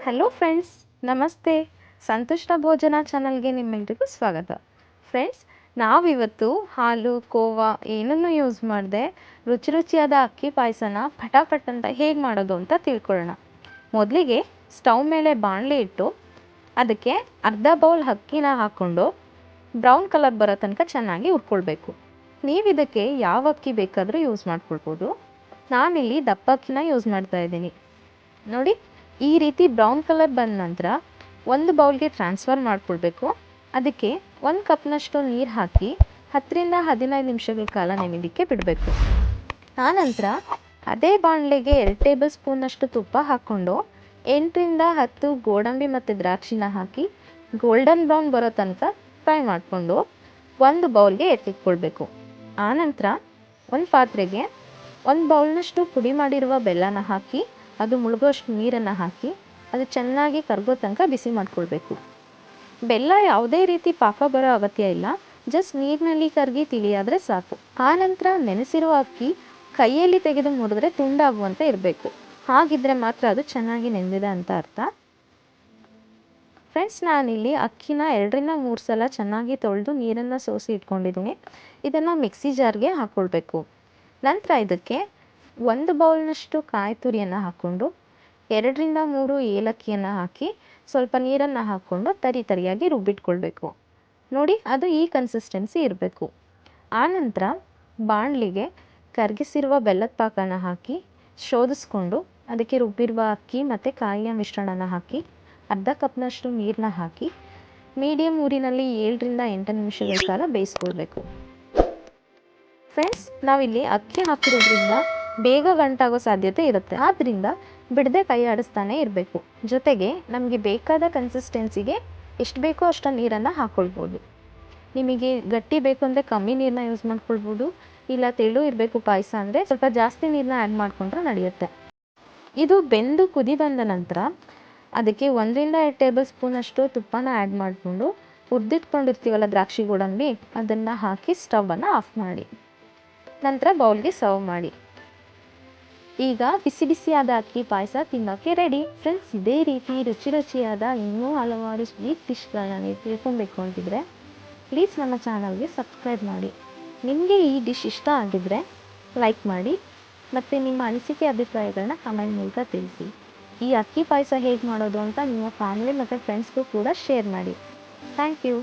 Hello friends, ನಮಸ್ತೆ. ಸಂತುಷ್ಟ ಭೋಜನ ಚಾನಲ್ಗೆ ನಿಮ್ಮೆಲ್ರಿಗೂ ಸ್ವಾಗತ. ಫ್ರೆಂಡ್ಸ್, ನಾವಿವತ್ತು ಹಾಲು ಕೋವಾ ಏನನ್ನೂ ಯೂಸ್ ಮಾಡದೆ ರುಚಿಯಾದ ಅಕ್ಕಿ ಪಾಯಸನ ಪಟಾಪಟ್ ಅಂತ ಹೇಗೆ ಮಾಡೋದು ಅಂತ ತಿಳ್ಕೊಳ್ಳೋಣ. ಮೊದಲಿಗೆ ಸ್ಟವ್ ಮೇಲೆ ಬಾಣಲೆ ಇಟ್ಟು ಅದಕ್ಕೆ ಅರ್ಧ ಬೌಲ್ ಅಕ್ಕಿನ ಹಾಕ್ಕೊಂಡು ಬ್ರೌನ್ ಕಲರ್ ಬರೋ ತನಕ ಚೆನ್ನಾಗಿ ಹುರ್ಕೊಳ್ಬೇಕು. ನೀವು ಇದಕ್ಕೆ ಯಾವ ಅಕ್ಕಿ ಬೇಕಾದರೂ ಯೂಸ್ ಮಾಡ್ಕೊಳ್ಬೋದು. ನಾನಿಲ್ಲಿ ದಪ್ಪ ಅಕ್ಕಿನ ಯೂಸ್ ಮಾಡ್ತಾ ಇದ್ದೀನಿ. ನೋಡಿ, ಈ ರೀತಿ ಬ್ರೌನ್ ಕಲರ್ ಬಂದ ನಂತರ ಒಂದು ಬೌಲ್ಗೆ ಟ್ರಾನ್ಸ್ಫರ್ ಮಾಡಿಕೊಳ್ಬೇಕು. ಅದಕ್ಕೆ 1 ಕಪ್ನಷ್ಟು ನೀರು ಹಾಕಿ 10ರಿಂದ 15 ನಿಮಿಷಗಳ ಕಾಲ ನೆನೆಯೋದಕ್ಕೆ ಬಿಡಬೇಕು. ಆನಂತರ ಅದೇ ಬಾಣಲೆಗೆ 2 ಟೇಬಲ್ ಸ್ಪೂನ್ನಷ್ಟು ತುಪ್ಪ ಹಾಕ್ಕೊಂಡು 8ರಿಂದ 10 ಗೋಡಂಬಿ ಮತ್ತು ದ್ರಾಕ್ಷಿನ ಹಾಕಿ ಗೋಲ್ಡನ್ ಬ್ರೌನ್ ಬರೋ ತನಕ ಫ್ರೈ ಮಾಡಿಕೊಂಡು ಒಂದು ಬೌಲ್ಗೆ ಎತ್ತಿಟ್ಕೊಳ್ಬೇಕು. ಆನಂತರ ಒಂದು ಪಾತ್ರೆಗೆ 1 ಬೌಲ್ನಷ್ಟು ಪುಡಿ ಮಾಡಿರುವ ಬೆಲ್ಲನ ಹಾಕಿ ಅದು ಮುಳುಗೋಷ್ಟು ನೀರನ್ನು ಹಾಕಿ ಅದು ಚೆನ್ನಾಗಿ ಕರಗೋ ತನಕ ಬಿಸಿ ಮಾಡಿಕೊಳ್ಬೇಕು. ಬೆಲ್ಲ ಯಾವುದೇ ರೀತಿ ಪಾಕ ಬರೋ ಅಗತ್ಯ ಇಲ್ಲ, ಜಸ್ಟ್ ನೀರಿನಲ್ಲಿ ಕರಗಿ ತಿಳಿಯಾದರೆ ಸಾಕು. ಆನಂತರ ನೆನೆಸಿರುವ ಅಕ್ಕಿ ಕೈಯಲ್ಲಿ ತೆಗೆದು ಮುರಿದ್ರೆ ತುಂಡಾಗುವಂತೆ ಇರಬೇಕು. ಹಾಗಿದ್ರೆ ಮಾತ್ರ ಅದು ಚೆನ್ನಾಗಿ ನೆಂದಿದೆ ಅಂತ ಅರ್ಥ. ಫ್ರೆಂಡ್ಸ್, ನಾನಿಲ್ಲಿ ಅಕ್ಕಿನ 2ರಿಂದ 3 ಸಲ ಚೆನ್ನಾಗಿ ತೊಳೆದು ನೀರನ್ನು ಸೋಸಿ ಇಟ್ಕೊಂಡಿದ್ದೀನಿ. ಇದನ್ನು ಮಿಕ್ಸಿ ಜಾರ್ಗೆ ಹಾಕ್ಕೊಳ್ಬೇಕು. ನಂತರ ಇದಕ್ಕೆ 1 ಬೌಲ್ನಷ್ಟು ಕಾಯಿ ತುರಿಯನ್ನು ಹಾಕ್ಕೊಂಡು 2ರಿಂದ 3 ಏಲಕ್ಕಿಯನ್ನು ಹಾಕಿ ಸ್ವಲ್ಪ ನೀರನ್ನು ಹಾಕ್ಕೊಂಡು ತರಿಯಾಗಿ ರುಬ್ಬಿಟ್ಕೊಳ್ಬೇಕು. ನೋಡಿ, ಅದು ಈ ಕನ್ಸಿಸ್ಟೆನ್ಸಿ ಇರಬೇಕು. ಆನಂತರ ಬಾಣಲಿಗೆ ಕರಗಿಸಿರುವ ಬೆಲ್ಲದ ಪಾಕನ ಹಾಕಿ ಶೋಧಿಸ್ಕೊಂಡು ಅದಕ್ಕೆ ರುಬ್ಬಿರುವ ಅಕ್ಕಿ ಮತ್ತು ಕಾಯಿಯ ಮಿಶ್ರಣನ ಹಾಕಿ ಅರ್ಧ ಕಪ್ನಷ್ಟು ನೀರನ್ನ ಹಾಕಿ ಮೀಡಿಯಮ್ ಊರಿನಲ್ಲಿ 7ರಿಂದ 8 ನಿಮಿಷಗಳ ಕಾಲ ಬೇಯಿಸ್ಕೊಳ್ಬೇಕು. ಫ್ರೆಂಡ್ಸ್, ನಾವಿಲ್ಲಿ ಅಕ್ಕಿ ಹಾಕಿರೋದ್ರಿಂದ ಬೇಗ ಗಂಟಾಗೋ ಸಾಧ್ಯತೆ ಇರುತ್ತೆ. ಆದ್ದರಿಂದ ಬಿಡದೆ ಕೈ ಆಡಿಸ್ತಾನೆ ಇರಬೇಕು. ಜೊತೆಗೆ ನಮಗೆ ಬೇಕಾದ ಕನ್ಸಿಸ್ಟೆನ್ಸಿಗೆ ಎಷ್ಟು ಬೇಕೋ ಅಷ್ಟು ನೀರನ್ನು ಹಾಕ್ಕೊಳ್ಬೋದು. ನಿಮಗೆ ಗಟ್ಟಿ ಬೇಕು ಅಂದರೆ ಕಮ್ಮಿ ನೀರನ್ನ ಯೂಸ್ ಮಾಡ್ಕೊಳ್ಬೋದು. ಇಲ್ಲ ತೆಳು ಇರಬೇಕು ಪಾಯಸ ಅಂದರೆ ಸ್ವಲ್ಪ ಜಾಸ್ತಿ ನೀರನ್ನ ಆ್ಯಡ್ ಮಾಡಿಕೊಂಡ್ರೆ ನಡೆಯುತ್ತೆ. ಇದು ಬೆಂದು ಕುದಿ ಬಂದ ನಂತರ ಅದಕ್ಕೆ 1ರಿಂದ 2 ಟೇಬಲ್ ಸ್ಪೂನಷ್ಟು ತುಪ್ಪನ ಆ್ಯಡ್ ಮಾಡಿಕೊಂಡು ಹುರಿದಿಟ್ಕೊಂಡಿರ್ತೀವಲ್ಲ ದ್ರಾಕ್ಷಿ ಗೋಡಂಬಿ, ಅದನ್ನು ಹಾಕಿ ಸ್ಟವನ್ನು ಆಫ್ ಮಾಡಿ ನಂತರ ಬೌಲ್ಗೆ ಸರ್ವ್ ಮಾಡಿ. ಈಗ ಬಿಸಿ ಬಿಸಿಯಾದ ಅಕ್ಕಿ ಪಾಯಸ ತಿನ್ನೋಕ್ಕೆ ರೆಡಿ. ಫ್ರೆಂಡ್ಸ್, ಇದೇ ರೀತಿ ರುಚಿಯಾದ ಇನ್ನೂ ಹಲವಾರು ಸ್ವೀಟ್ ಡಿಶ್ಗಳನ್ನ ನೀವು ತಿಳ್ಕೊಬೇಕು ಅಂತಿದ್ರೆ ಪ್ಲೀಸ್ ನಮ್ಮ ಚಾನಲ್ಗೆ ಸಬ್ಸ್ಕ್ರೈಬ್ ಮಾಡಿ. ನಿಮಗೆ ಈ ಡಿಶ್ ಇಷ್ಟ ಆಗಿದ್ರೆ ಲೈಕ್ ಮಾಡಿ ಮತ್ತು ನಿಮ್ಮ ಅನಿಸಿಕೆ ಅಭಿಪ್ರಾಯಗಳನ್ನ ಕಮೆಂಟ್ ಮೂಲಕ ತಿಳಿಸಿ. ಈ ಅಕ್ಕಿ ಪಾಯಸ ಹೇಗೆ ಮಾಡೋದು ಅಂತ ನಿಮ್ಮ ಫ್ಯಾಮಿಲಿ ಮತ್ತು ಫ್ರೆಂಡ್ಸ್ಗೂ ಕೂಡ ಶೇರ್ ಮಾಡಿ. Thank you.